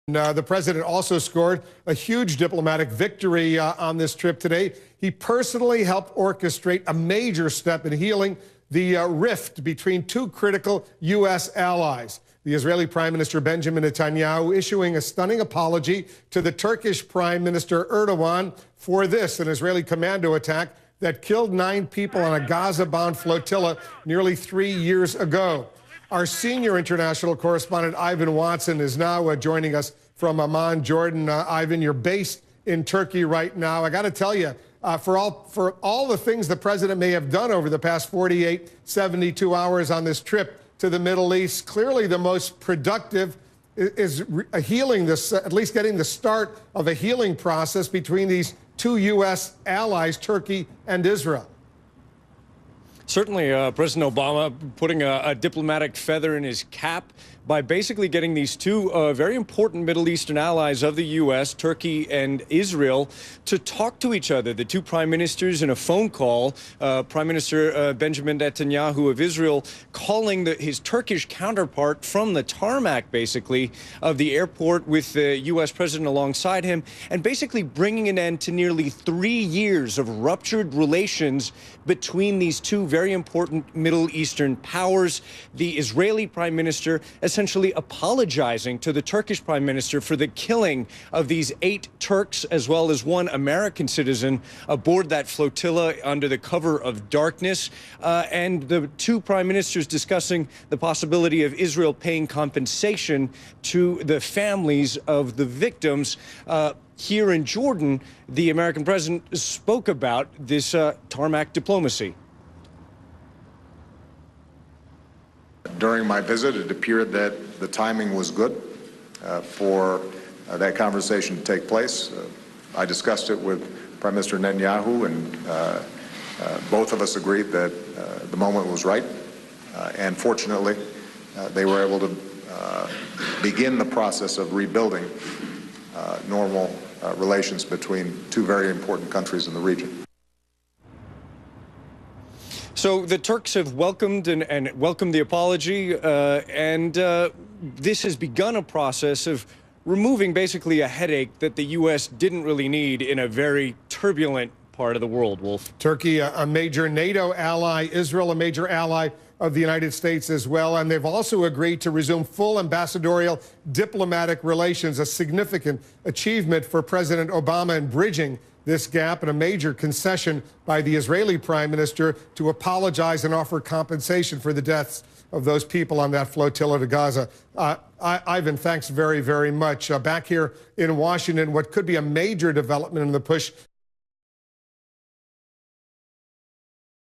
The president also scored a huge diplomatic victory on this trip today. He personally helped orchestrate a major step in healing the rift between two critical U.S. allies. The Israeli Prime Minister Benjamin Netanyahu issuing a stunning apology to the Turkish Prime Minister Erdogan for this, an Israeli commando attack that killed 9 people on a Gaza-bound flotilla nearly 3 years ago. Our senior international correspondent, Ivan Watson, is now joining us from Amman, Jordan. Ivan, you're based in Turkey right now. I got to tell you, for all the things the president may have done over the past 48, 72 hours on this trip to the Middle East, clearly the most productive is healing this, at least getting the start of a healing process between these two U.S. allies, Turkey and Israel. Certainly, President Obama putting a diplomatic feather in his cap by basically getting these two very important Middle Eastern allies of the U.S., Turkey and Israel, to talk to each other. The two prime ministers in a phone call, Prime Minister Benjamin Netanyahu of Israel calling his Turkish counterpart from the tarmac, basically, of the airport with the U.S. president alongside him, and basically bringing an end to nearly 3 years of ruptured relations between these two very important Middle Eastern powers. The Israeli prime minister essentially apologizing to the Turkish prime minister for the killing of these 8 Turks as well as 1 American citizen aboard that flotilla under the cover of darkness. And the two prime ministers discussing the possibility of Israel paying compensation to the families of the victims. Here in Jordan, the American president spoke about this tarmac diplomacy. During my visit, it appeared that the timing was good for that conversation to take place. I discussed it with Prime Minister Netanyahu, and both of us agreed that the moment was right. And fortunately, they were able to begin the process of rebuilding normal relations between two very important countries in the region. So the Turks have welcomed and welcomed the apology, and this has begun a process of removing basically a headache that the U.S. didn't really need in a very turbulent part of the world, Wolf. Turkey, a major NATO ally, Israel, a major ally of the United States as well, and they've also agreed to resume full ambassadorial diplomatic relations, a significant achievement for President Obama in bridging this gap, and a major concession by the Israeli prime minister to apologize and offer compensation for the deaths of those people on that flotilla to Gaza. Ivan, thanks very, very much. Back here in Washington, what could be a major development in the push